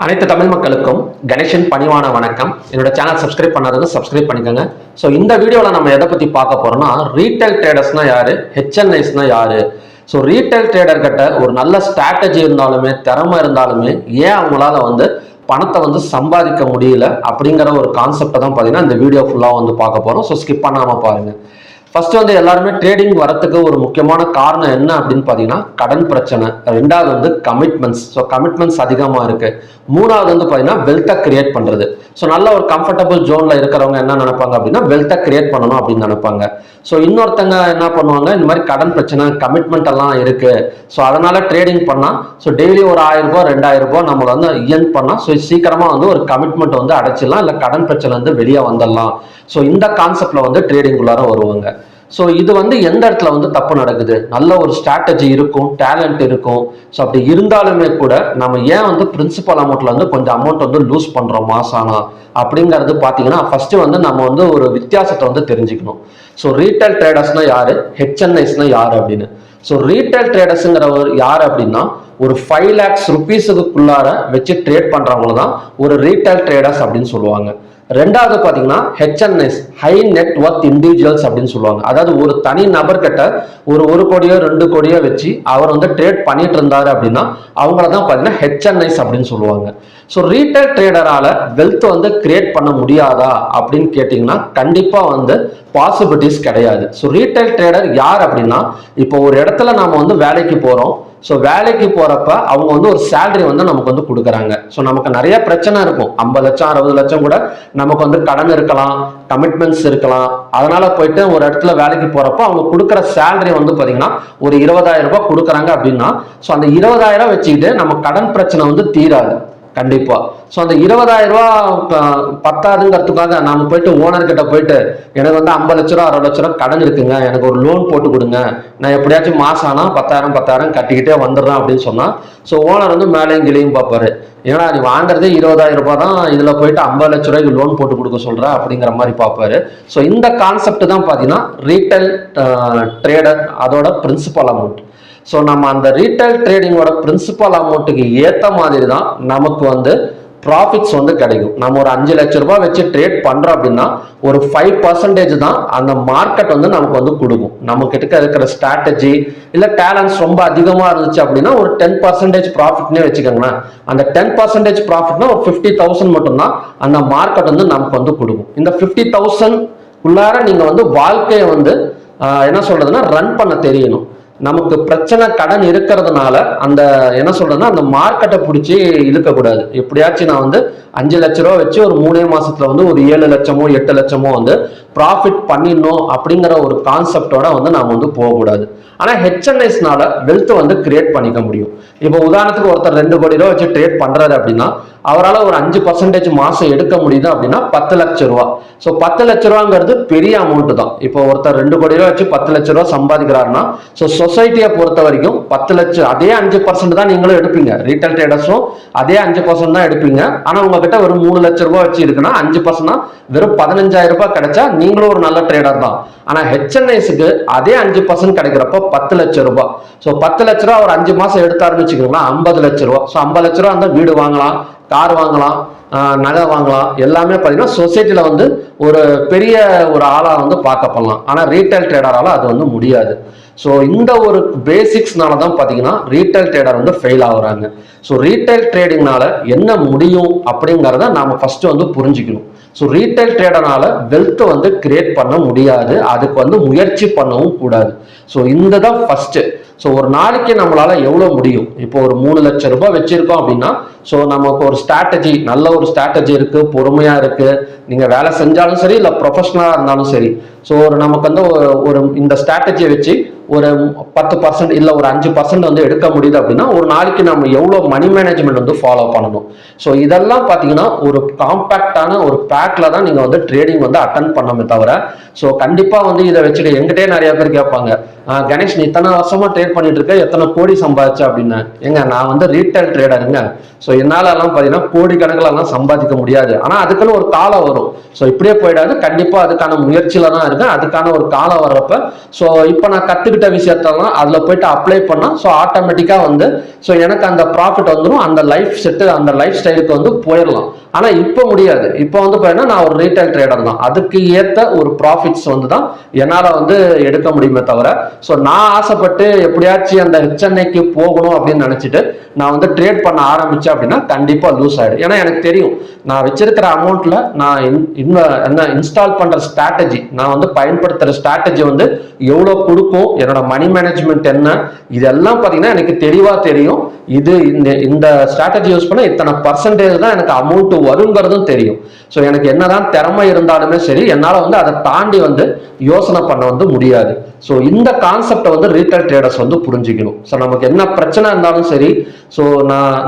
அனைத்து தமிழ் மக்களுக்கும் கணேஷன் பணிவான வணக்கம். என்னோட சேனல் சப்ஸ்கிரைப் பண்ணாதவங்க சப்ஸ்கிரைப் பண்ணிக்கோங்க. ஸோ இந்த வீடியோவில் நம்ம எதை பற்றி பார்க்க போறோம்னா, ரீட்டைல் ட்ரேடர்ஸ்னா யாரு, ஹெச்என்ஐஸ்னா யாரு. ஸோ ரீட்டைல் ட்ரேடர் கிட்ட ஒரு நல்ல ஸ்ட்ராட்டஜி இருந்தாலுமே திறமை இருந்தாலுமே ஏன் அவங்களால பணத்தை சம்பாதிக்க முடியல அப்படிங்கிற ஒரு கான்செப்டை தான் பார்த்தீங்கன்னா இந்த வீடியோ ஃபுல்லாக பார்க்க போகிறோம். ஸோ ஸ்கிப் பண்ணாமல் பாருங்க. ஃபர்ஸ்ட் எல்லாருமே ட்ரேடிங் வரத்துக்கு ஒரு முக்கியமான காரணம் என்ன அப்படின்னு பார்த்தீங்கன்னா கடன் பிரச்சனை. ரெண்டாவது கமிட்மெண்ட்ஸ். ஸோ கமிட்மெண்ட்ஸ் அதிகமாக இருக்கு. மூணாவது பார்த்தீங்கன்னா வெல்த்தை கிரியேட் பண்ணுறது. ஸோ நல்ல ஒரு கம்ஃபர்டபுள் ஜோன்ல இருக்கிறவங்க என்ன நினைப்பாங்க அப்படின்னா வெல்த்தை கிரியேட் பண்ணணும் அப்படின்னு நினைப்பாங்க. ஸோ இன்னொருத்தங்க என்ன பண்ணுவாங்க, இந்த மாதிரி கடன் பிரச்சனை கமிட்மெண்ட் எல்லாம் இருக்கு, ஸோ அதனால ட்ரேடிங் பண்ணா ஸோ டெய்லி ஒரு 1000 ரூபாய் 2000 ரூபாய் நம்மள இயன் பண்ணா ஸோ சீக்கிரமா ஒரு கமிட்மெண்ட் அடைச்சிடலாம், இல்லை கடன் பிரச்சனை வெளியே வந்துடலாம். ஸோ இந்த கான்செப்ட்ல ட்ரேடிங் உள்ளார வருவாங்க. ஸோ இது எந்த இடத்துல தப்பு நடக்குது, நல்ல ஒரு ஸ்ட்ராட்டஜி இருக்கும், டேலண்ட் இருக்கும். ஸோ அப்படி இருந்தாலுமே கூட நம்ம ஏன் பிரின்சிபல் அமௌண்ட்ல கொஞ்சம் அமௌண்ட் லூஸ் பண்றோம் மாசானா அப்படிங்கிறது பார்த்தீங்கன்னா ஃபர்ஸ்ட் நம்ம ஒரு வித்தியாசத்தை தெரிஞ்சுக்கணும். ஸோ ரீட்டைல் ட்ரேடர்ஸ்னா யாரு, ஹெச்என்ஐஸ்னா யாரு அப்படின்னு. ஸோ ரீட்டைல் ட்ரேடர்ஸுங்கிறவர் யார் அப்படின்னா ஒரு 5 lakhs rupeesக்குள்ளார வச்சு ட்ரேட் பண்றவங்க தான் ஒரு ரீட்டைல் ட்ரேடர்ஸ் அப்படின்னு சொல்லுவாங்க. ரெண்டாவது பாத்தீங்கன்னா HNS, high net worth individuals அப்படின்னு சொல்லுவாங்க. அதாவது ஒரு தனி நபர் கிட்ட ஒரு 1 கோடியோ 2 கோடியோ வச்சு அவர் ட்ரேட் பண்ணிட்டு இருந்தாரு அப்படின்னா அவங்கள தான் பாத்தீங்கன்னா ஹெச்என்எஸ் அப்படின்னு சொல்லுவாங்க. ஸோ ரீட்டைல் ட்ரேடரால வெல்த் கிரியேட் பண்ண முடியாதா அப்படின்னு கேட்டீங்கன்னா கண்டிப்பா பாசிபிலிட்டிஸ் கிடையாது. ஸோ ரீட்டைல் ட்ரேடர் யார் அப்படின்னா, இப்போ ஒரு இடத்துல நாம வேலைக்கு போறோம். ஸோ வேலைக்கு போறப்ப அவங்க ஒரு சேலரி நமக்கு கொடுக்குறாங்க. ஸோ நமக்கு நிறைய பிரச்சனை இருக்கும். 50 லட்சம் 60 லட்சம் கூட நமக்கு கடன் இருக்கலாம், கமிட்மெண்ட்ஸ் இருக்கலாம். அதனால போயிட்டு ஒரு இடத்துல வேலைக்கு போறப்ப அவங்க கொடுக்குற சேலரி பாத்தீங்கன்னா ஒரு 20,000 ரூபாய் கொடுக்குறாங்க அப்படின்னா ஸோ அந்த 20,000 வச்சுக்கிட்டு நம்ம கடன் பிரச்சனை தீராது கண்டிப்பா. ஸோ அந்த 20,000 ரூபாய் பத்தாதுங்கிறதுக்காக நாம போயிட்டு ஓனர் கிட்ட போயிட்டு எனக்கு 50 லட்ச ரூபா 60 லட்ச ரூபா கடன் இருக்குங்க, எனக்கு ஒரு லோன் போட்டு கொடுங்க, நான் எப்படியாச்சும் மாசம் ஆனா 10,000 கட்டிக்கிட்டே வந்துடுறேன் அப்படின்னு சொன்னா ஸோ ஓனர் மேலேயும் கிளையும் பார்ப்பாரு. ஏன்னா நீ வாங்குறதே 20,000 ரூபாய் தான், இதுல போயிட்டு 50 லட்ச ரூபாய்க்கு லோன் போட்டு கொடுக்க சொல்ற அப்படிங்கிற மாதிரி பார்ப்பாரு. ஸோ இந்த கான்செப்ட் தான் பாத்தீங்கன்னா ரீட்டைல் ட்ரேடர் அதோட பிரின்சிபல் அமௌண்ட். ஸோ நம்ம அந்த ரீட்டைல் ட்ரேடிங்கோட பிரின்சிபல் அமௌண்ட்டுக்கு ஏற்ற மாதிரி தான் நமக்கு ப்ராஃபிட்ஸ் கிடைக்கும். நம்ம ஒரு 5 லட்ச ரூபாய் வச்சு ட்ரேட் பண்றோம் அப்படின்னா ஒரு 5% தான் அந்த மார்க்கெட் நமக்கு கொடுக்கும். நம்ம கிட்ட இருக்கிற ஸ்ட்ராட்டஜி இல்ல டேலண்ட்ஸ் ரொம்ப அதிகமா இருந்துச்சு அப்படின்னா ஒரு 10% ப்ராஃபிட்னே வச்சுக்கோங்களேன். அந்த 10% ப்ராஃபிட்னா ஒரு 50,000 மட்டும்தான் அந்த மார்க்கெட் நமக்கு கொடுக்கும். இந்த 50,000 உள்ளார நீங்க வாழ்க்கையை என்ன சொல்றதுன்னா ரன் பண்ண தெரியணும். நமக்கு பிரச்சனை கடன் இருக்கிறதுனால அந்த என்ன சொல்றதுன்னா அந்த மார்க்கெட்டை பிடிச்சி இழுக்கக்கூடாது. எப்படியாச்சும் நான் 5 லட்ச ரூபா வச்சு ஒரு 3 மாசத்துல ஒரு 7 லட்சமோ 8 லட்சமோ ப்ராஃபிட் பண்ணிடணும் அப்படிங்கிற ஒரு கான்செப்டோட நாம போகக்கூடாது. ஆனா ஹெச்என்எஸ்னால வெல்த் கிரியேட் பண்ணிக்க முடியும். இப்போ உதாரணத்துக்கு ஒருத்தர் 2 கோடி ரூபா வச்சு ட்ரேட் பண்றாரு அப்படின்னா அவரால் ஒரு 5% மாசம் எடுக்க முடியுது அப்படின்னா 10 லட்ச ரூபா. ஸோ 10 லட்ச ரூபாங்கிறது பெரிய அமௌண்ட் தான். இப்போ ஒருத்தர் 2 கோடி ரூபா வச்சு 10 லட்ச ரூபா சம்பாதிக்கிறாருன்னா ஸோ சொசைட்டியை பொறுத்த வரைக்கும் 10 லட்சம் அதே 5% தான் நீங்களும் எடுப்பீங்க. ரீட்டைல் ட்ரேடர்ஸும் அதே 5% தான் எடுப்பீங்க. ஆனா உங்ககிட்ட ஒரு 3 லட்ச ரூபாய் வச்சு இருக்குன்னா 5% வெறும் 15,000 ரூபாய் கிடைச்சா நீங்களும் ஒரு நல்ல ட்ரேடர் தான். ஆனா ஹெச்என்ஐஸ்க்கு அதே 5% கிடைக்கிறப்போ 10 லட்ச ரூபாய். ஸோ 10 லட்ச ரூபா ஒரு 5 மாசம் எடுத்தாருன்னு வச்சுக்கோங்களேன் 50 லட்ச ரூபா. ஸோ 50 லட்ச ரூபா இருந்தால் வீடு வாங்கலாம், கார் வாங்கலாம், நகை வாங்கலாம். எல்லாமே பார்த்தீங்கன்னா சொசைட்டில ஒரு பெரிய ஒரு ஆளா பார்க்கப்படலாம். ஆனா ரீட்டைல் ட்ரேடரால அது முடியாது. ஸோ இந்த ஒரு பேசிக்ஸ்னால தான் பார்த்தீங்கன்னா ரீட்டைல் ட்ரேடர் ஃபெயில் ஆகுறாங்க. ஸோ ரீட்டைல் ட்ரேடிங்னால என்ன முடியும் அப்படிங்கிறத நாம ஃபர்ஸ்ட் புரிஞ்சுக்கணும். ஸோ ரீட்டைல் ட்ரேடர்னால வெல்த் கிரியேட் பண்ண முடியாது, அதுக்கு முயற்சி பண்ணவும் கூடாது. ஸோ இந்த தான் ஃபர்ஸ்ட். ஸோ ஒரு நாளைக்கு நம்மளால எவ்வளவு முடியும், இப்போ ஒரு 3 லட்சம் ரூபாய் வச்சிருக்கோம் அப்படின்னா ஸோ நமக்கு ஒரு ஸ்ட்ராட்டஜி, நல்ல ஒரு ஸ்ட்ராட்டஜி இருக்கு, பொறுமையா இருக்கு, நீங்க வேலை செஞ்சாலும் சரி இல்லை ப்ரொஃபஷனலா இருந்தாலும் சரி. ஸோ நமக்கு ஒரு இந்த ஸ்ட்ராட்டஜியை வச்சு ஒரு 10% இல்லை ஒரு 5% எடுக்க முடியுது அப்படின்னா ஒரு நாளைக்கு நம்ம எவ்வளோ மணி மேனேஜ்மெண்ட் ஃபாலோ பண்ணணும். ஸோ இதெல்லாம் பார்த்தீங்கன்னா ஒரு காம்பேக்டான ஒரு பேக்ல தான் நீங்க ட்ரேடிங் அட்டன் பண்ணமே தவிர ஸோ கண்டிப்பா இதை வச்சுட்டு எங்கிட்டே நிறைய பேர் கேட்பாங்க, கணேஷ் நீ இத்தனை வருஷமா ட்ரேட் பண்ணிட்டு இருக்க, எத்தனை கோடி சம்பாதிச்ச அப்படின்னு. ஏங்க நான் ரீட்டைல் ட்ரேடருங்க. ஸோ என்னால எல்லாம் பார்த்தீங்கன்னா கோடி கணக்கில் எல்லாம் சம்பாதிக்க முடியாது. ஆனா அதுக்குன்னு ஒரு காலம் வரும். ஸோ இப்படியே போயிடாது, கண்டிப்பா அதுக்கான முயற்சியில தான் இருக்கு. அதுக்கான ஒரு காலம் வர்றப்ப ஸோ இப்போ நான் கத்துக்கிட்டு குறிப்பிட்ட விஷயத்தெல்லாம் அதில் போயிட்டு அப்ளை பண்ணால் ஸோ ஆட்டோமேட்டிக்காக வந்து ஸோ எனக்கு அந்த ப்ராஃபிட் வந்துடும், அந்த லைஃப் செட்டு அந்த லைஃப் ஸ்டைலுக்கு வந்து போயிடலாம். ஆனால் இப்போ முடியாது. இப்போ வந்து பார்த்தீங்கன்னா நான் ஒரு ரீட்டைல் ட்ரேடர் தான், அதுக்கு ஏற்ற ஒரு ப்ராஃபிட்ஸ் வந்து தான் என்னால் வந்து எடுக்க முடியுமே தவிர ஸோ நான் ஆசைப்பட்டு எப்படியாச்சும் அந்த ஹெச்என்ஐக்கு போகணும் அப்படின்னு நினச்சிட்டு நான் வந்து ட்ரேட் பண்ண ஆரம்பித்தேன் அப்படின்னா கண்டிப்பாக லூஸ் ஆகிடும். ஏன்னா எனக்கு தெரியும் நான் வச்சிருக்கிற அமௌண்ட்டில் நான் என்ன இன்ஸ்டால் பண்ணுற ஸ்ட்ராட்டஜி, நான் வந்து பயன்படுத்துகிற ஸ்ட்ராட்டஜி வந்து எவ்வளோ கொடுக்கும், என்னோட மணி மேனேஜ்மெண்ட் என்ன, இதெல்லாம் பார்த்தீங்கன்னா எனக்கு தெளிவாக தெரியும். இது இந்த ஸ்ட்ராட்டஜி யூஸ் பண்ண இத்தனை பர்சன்டேஜ் தான் எனக்கு அமௌண்ட் வருங்கிறதும் தெரியும். ஸோ எனக்கு என்னதான் திறமை இருந்தாலுமே சரி என்னால் வந்து அதை தாண்டி வந்து யோசனை பண்ண வந்து முடியாது. ஸோ இந்த கான்செப்டை வந்து ரீட்டைல் ட்ரேடர்ஸ் வந்து புரிஞ்சுக்கணும். ஸோ நமக்கு என்ன பிரச்சனை இருந்தாலும் சரி ஸோ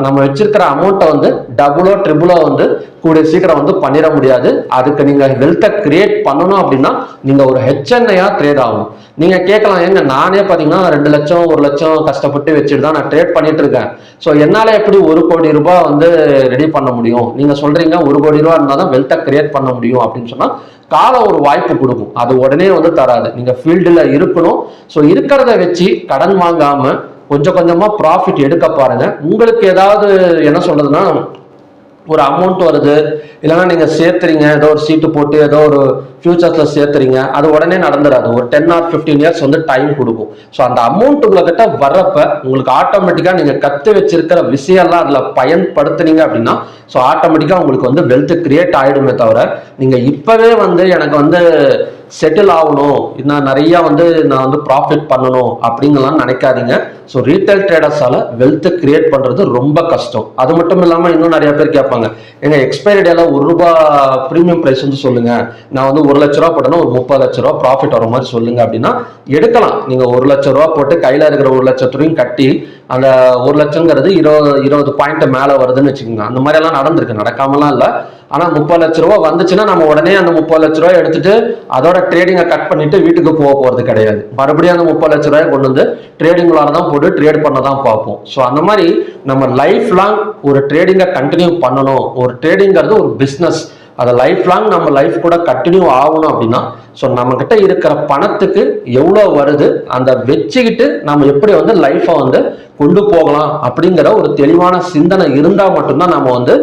நம்ம வச்சிருக்கிற அமௌண்ட்டை வந்து டபுளோ ட்ரிபிளோ வந்து கூடிய சீக்கிரம் வந்து பண்ணிட முடியாது. அதுக்கு நீங்கள் வெல்த்தை கிரியேட் பண்ணணும் அப்படின்னா நீங்கள் ஒரு ஹெச்என்ஐயா ட்ரேட் ஆகணும். நீங்கள் கேட்கலாம், ஏங்க நானே பார்த்தீங்கன்னா 2 லட்சம் 1 லட்சம் கஷ்டப்பட்டு வச்சுட்டு தான் நான் ட்ரேட் பண்ணிட்டு இருக்கேன், ஸோ என்னால் எப்படி 1 கோடி ரூபாய் வந்து ரெடி பண்ண முடியும்? நீங்கள் சொல்கிறீங்க 1 கோடி ரூபா இருந்தால் தான் வெல்த்தை கிரியேட் பண்ண முடியும் அப்படின்னு சொன்னால் காலம் ஒரு வாய்ப்பு கொடுக்கும், அது உடனே வந்து தராது. நீங்கள் ஃபீல்டில் இருக்கணும். ஸோ இருக்கிறத வச்சு கடன் வாங்காமல் கொஞ்சம் கொஞ்சமாக ப்ராஃபிட் எடுக்க பாருங்க. உங்களுக்கு ஏதாவது என்ன சொல்றதுன்னா ஒரு அமௌண்ட் வருது, இல்லைன்னா நீங்க சேர்த்துறீங்க, ஏதோ ஒரு சீட்டு போட்டு ஏதோ ஒரு ஃபியூச்சர்ஸ்ல சேர்த்துறீங்க, அது உடனே நடந்துடாது. ஒரு 10 or 15 இயர்ஸ் வந்து டைம் கொடுக்கும். ஸோ அந்த அமௌண்ட் உங்ககிட்ட வர்றப்ப உங்களுக்கு ஆட்டோமேட்டிக்கா நீங்க கத்து வச்சிருக்கிற விஷயம்லாம் அதுல பயன்படுத்துனீங்க அப்படின்னா ஸோ ஆட்டோமேட்டிக்கா உங்களுக்கு வந்து வெல்த் கிரியேட் ஆயிடுமே தவிர நீங்க இப்பவே வந்து எனக்கு வந்து செட்டில் ஆகணும், நான் நிறைய வந்து நான் வந்து ப்ராஃபிட் பண்ணணும் அப்படிங்கலாம் நினைக்காதீங்க. ஸோ ரீட்டைல் ட்ரேடர்ஸால வெல்த் கிரியேட் பண்றது ரொம்ப கஷ்டம். அது மட்டும் இல்லாமல் இன்னும் நிறைய பேர் கேட்பாங்க, எங்க எக்ஸ்பைரி டேல ₹1 ப்ரீமியம் பிரைஸ் வந்து சொல்லுங்க, நான் வந்து 1 லட்ச ரூபா போட்டேன்னா ஒரு 30 லட்ச ரூபா ப்ராஃபிட் வர மாதிரி சொல்லுங்க அப்படின்னா எடுக்கலாம். நீங்க 1 லட்ச ரூபா போட்டு கையில இருக்கிற 1 லட்சத்தையும் கட்டி அந்த 1 லட்சங்கிறது 20 பாயிண்ட் மேல வருதுன்னு வச்சுக்கோங்க. அந்த மாதிரி எல்லாம் நடந்திருக்கு, நடக்காமலாம் இல்லை. ஆனா 30 லட்ச ரூபா வந்துச்சுன்னா நம்ம உடனே அந்த 30 லட்ச ரூபாய் எடுத்துட்டு அதோட ட்ரேடிங்கை கட் பண்ணிட்டு வீட்டுக்கு போக போறது கிடையாது. மறுபடியும் அந்த 30 லட்ச ரூபாய் கொண்டு வந்து ட்ரேடிங்குள்ளார தான் போட்டு ட்ரேட் பண்ண தான் பார்ப்போம். ஸோ அந்த மாதிரி நம்ம லைஃப் லாங் ஒரு ட்ரேடிங்கை கண்டினியூ பண்ணணும். ஒரு ட்ரேடிங்கிறது ஒரு பிஸ்னஸ், அதை லைஃப் லாங் நம்ம லைஃப் கூட கண்டினியூ ஆகணும் அப்படின்னா ஸோ நம்ம கிட்ட இருக்கிற பணத்துக்கு எவ்வளோ வருது அந்த வச்சுக்கிட்டு நம்ம எப்படி வந்து லைஃப்பை வந்து கொண்டு போகலாம் அப்படிங்கிற ஒரு தெளிவான சிந்தனை இருந்தால் மட்டும்தான் நம்ம வந்து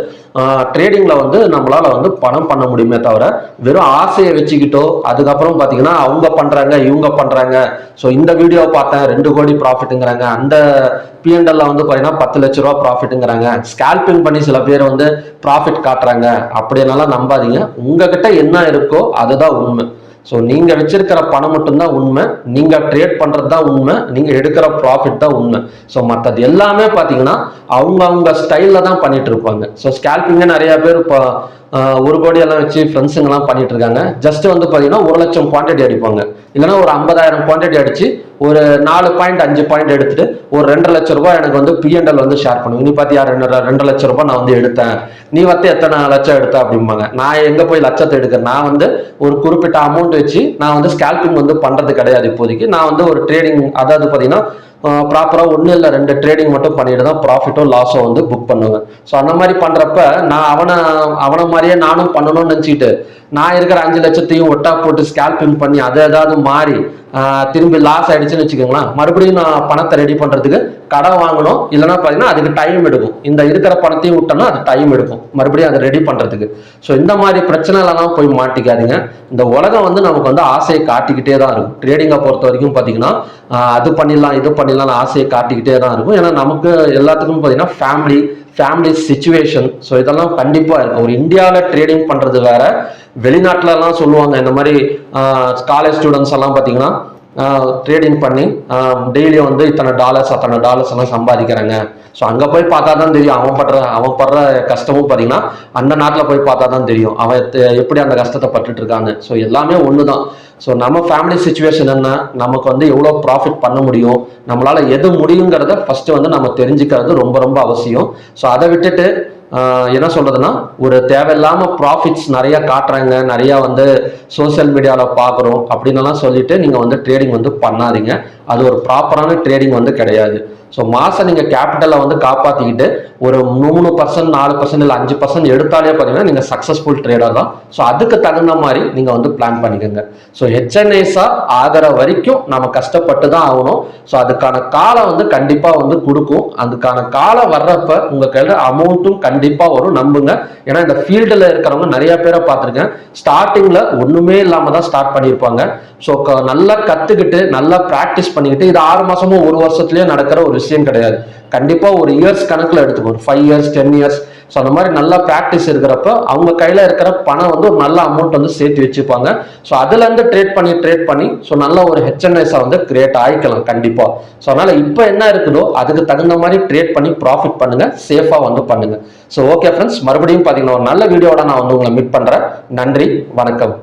ட்ரேடிங்ல வந்து நம்மளால வந்து பணம் பண்ண முடியுமே தவிர வெறும் ஆசையை வச்சுக்கிட்டோ அதுக்கப்புறம் பார்த்தீங்கன்னா அவங்க பண்றாங்க இவங்க பண்றாங்க, ஸோ இந்த வீடியோ பார்த்தேன் 2 கோடி ப்ராஃபிட்டுங்கிறாங்க, அந்த பிஎன்எல்ல வந்து பார்த்தீங்கன்னா 10 லட்ச ரூபா ப்ராஃபிட்டுங்கிறாங்க, ஸ்கேல்பிங் பண்ணி சில பேர் வந்து ப்ராஃபிட் காட்டுறாங்க, அப்படியெல்லாம் நம்பாதீங்க. உங்ககிட்ட என்ன இருக்கோ அதுதான் உண்மை. ஸோ நீங்க வச்சிருக்கிற பணம் மட்டும்தான் உண்மை, நீங்க ட்ரேட் பண்றது தான் உண்மை, நீங்க எடுக்கிற ப்ராஃபிட் தான் உண்மை. ஸோ மற்றது எல்லாமே பார்த்தீங்கன்னா அவங்க ஸ்டைல்ல தான் பண்ணிட்டு இருப்பாங்க. ஸோ ஸ்கேல்பிங்க நிறைய பேர் இப்போ 1 கோடி எல்லாம் வச்சு ஃப்ரெண்ட்ஸுங்கெல்லாம் பண்ணிட்டு இருக்காங்க. ஜஸ்ட் வந்து பார்த்தீங்கன்னா 1 லட்சம் குவான்டிட்டி அடிப்பாங்க, இல்லைன்னா ஒரு 50,000 குவான்டிட்டி அடிச்சு ஒரு 4.5 பாயிண்ட் எடுத்துட்டு ஒரு 2 லட்ச ரூபாய் எனக்கு வந்து பிஎன்எல் வந்து ஷேர் பண்ணுவேன். நீ பார்த்தியா 2 லட்ச ரூபாய் நான் வந்து எடுத்தேன், நீ வந்து எத்தனை லட்சம் எடுத்த அப்படிம்பாங்க. நான் எங்க போய் லட்சத்தை எடுக்கிறேன்? நான் வந்து ஒரு குறிப்பிட்ட அமௌண்ட் வச்சு நான் வந்து ஸ்கேல்பிங் வந்து பண்றது கிடையாது இப்போதைக்கு. நான் வந்து ஒரு ட்ரேடிங், அதாவது பார்த்தீங்கன்னா ப்ராப்பரா 1 இல்லை 2 ட்ரேடிங் மட்டும் பண்ணிட்டு தான் ப்ராஃபிட்டோ லாஸோ வந்து புக் பண்ணுவேன். ஸோ அந்த மாதிரி பண்றப்ப நான் அவனை மாதிரியே நானும் பண்ணணும்னு நினச்சிக்கிட்டு நான் இருக்கிற 5 லட்சத்தையும் ஒட்டா போட்டு ஸ்கேல்பிங் பண்ணி அதை ஏதாவது மாறி திரும்பி லாஸ் ஆயிடுச்சுன்னு வச்சுக்கோங்களேன், மறுபடியும் நான் பணத்தை ரெடி பண்றதுக்கு கடன் வாங்கணும், இல்லைன்னா பார்த்தீங்கன்னா அதுக்கு டைம் எடுக்கும். இந்த இருக்கிற பணத்தையும் விட்டோம்னா அது டைம் எடுக்கும் மறுபடியும் அதை ரெடி பண்றதுக்கு. ஸோ இந்த மாதிரி பிரச்சனைலாம் போய் மாட்டிக்காதீங்க. இந்த உலகம் வந்து நமக்கு வந்து ஆசையை காட்டிக்கிட்டே தான் இருக்கும். ட்ரேடிங்கை பொறுத்த வரைக்கும் பார்த்தீங்கன்னா அது பண்ணிடலாம் இது பண்ணிடலாம் ஆசையை காட்டிக்கிட்டே தான் இருக்கும். ஏன்னா நமக்கு எல்லாத்துக்கும் பார்த்தீங்கன்னா ஃபேமிலி சிச்சுவேஷன், ஸோ இதெல்லாம் கண்டிப்பாக இருக்கும். ஒரு இந்தியாவில் ட்ரேடிங் பண்ணுறது வேற, வெளிநாட்டிலலாம் சொல்லுவாங்க இந்த மாதிரி காலேஜ் ஸ்டூடெண்ட்ஸ் எல்லாம் பார்த்தீங்கன்னா ட்ரேடிங் பண்ணி டெய்லியும் வந்து இத்தனை டாலர்ஸ் எல்லாம் சம்பாதிக்கிறாங்க. ஸோ அங்கே போய் பார்த்தா தான் தெரியும் அவன் படுற கஷ்டமும் பார்த்தீங்கன்னா அந்த நாட்டில் போய் பார்த்தா தான் தெரியும் அவன் எப்படி அந்த கஷ்டத்தை பட்டுட்டு இருக்கான்னு. ஸோ எல்லாமே ஒன்று தான். ஸோ நம்ம ஃபேமிலி சுச்சுவேஷன் என்ன, நமக்கு வந்து எவ்வளோ ப்ராஃபிட் பண்ண முடியும், நம்மளால எது முடியுங்கிறத ஃபர்ஸ்ட் வந்து நம்ம தெரிஞ்சுக்கிறது ரொம்ப ரொம்ப அவசியம். ஸோ அதை விட்டுட்டு என்ன சொல்றதுன்னா ஒரு தேவையில்லாம ப்ராஃபிட்ஸ் நிறைய காட்டுறாங்க, நிறைய வந்து சோசியல் மீடியாவில் பார்க்குறோம் அப்படின்னு சொல்லிட்டு நீங்க வந்து ட்ரேடிங் வந்து பண்ணாதீங்க. அது ஒரு ப்ராப்பரான ட்ரேடிங் வந்து கிடையாது. ஸோ மாதம் நீங்கள் கேபிட்டலை வந்து காப்பாற்றிக்கிட்டு ஒரு 3% 4% இல்லை 5% எடுத்தாலே பார்த்தீங்கன்னா நீங்கள் சக்ஸஸ்ஃபுல் ட்ரேடர் தான். ஸோ அதுக்கு தகுந்த மாதிரி நீங்கள் வந்து பிளான் பண்ணிக்கோங்க. ஸோ ஹெச்என்ஐஸா ஆகிற வரைக்கும் நம்ம கஷ்டப்பட்டு தான் ஆகணும். ஸோ அதுக்கான காலம் வந்து கண்டிப்பாக வந்து கொடுக்கும். அதுக்கான காலம் வர்றப்ப உங்கள் கையில் அமௌண்ட்டும் கண்டிப்பாக வரும், நம்புங்க. ஏன்னா இந்த ஃபீல்டில் இருக்கிறவங்க நிறைய பேரை பார்த்துருக்கேன், ஸ்டார்டிங்கில் ஒன்றுமே இல்லாமல் தான் ஸ்டார்ட் பண்ணியிருப்பாங்க. ஸோ நல்லா கற்றுக்கிட்டு நல்லா ப்ராக்டிஸ் பண்ணிக்கிட்டு, இது 6 மாதமோ 1 வருஷத்துலேயே நடக்கிற ஒரு விஷயம் கிடையாது. கண்டிப்பாக ஒரு இயர்ஸ் கணக்கில் எடுத்துக்கோ, ஒரு 5 இயர்ஸ் 10 இயர்ஸ். ஸோ அந்த மாதிரி நல்லா ப்ராக்டிஸ் இருக்கிறப்ப அவங்க கையில் இருக்கிற பணம் வந்து ஒரு நல்ல அமௌண்ட் வந்து சேர்த்து வச்சுப்பாங்க. ஸோ அதுலேருந்து ட்ரேட் பண்ணி ஸோ நல்ல ஒரு ஹெச்என்எஸ்ஸை வந்து கிரியேட் ஆகிக்கலாம் கண்டிப்பாக. ஸோ அதனால் இப்போ என்ன இருக்குதோ அதுக்கு தகுந்த மாதிரி ட்ரேட் பண்ணி ப்ராஃபிட் பண்ணுங்கள், சேஃபாக வந்து பண்ணுங்கள். ஸோ ஓகே ஃப்ரெண்ட்ஸ், மறுபடியும் பார்த்தீங்கன்னா ஒரு நல்ல வீடியோட நான் வந்து உங்களை மீட் பண்ணுறேன். நன்றி, வணக்கம்.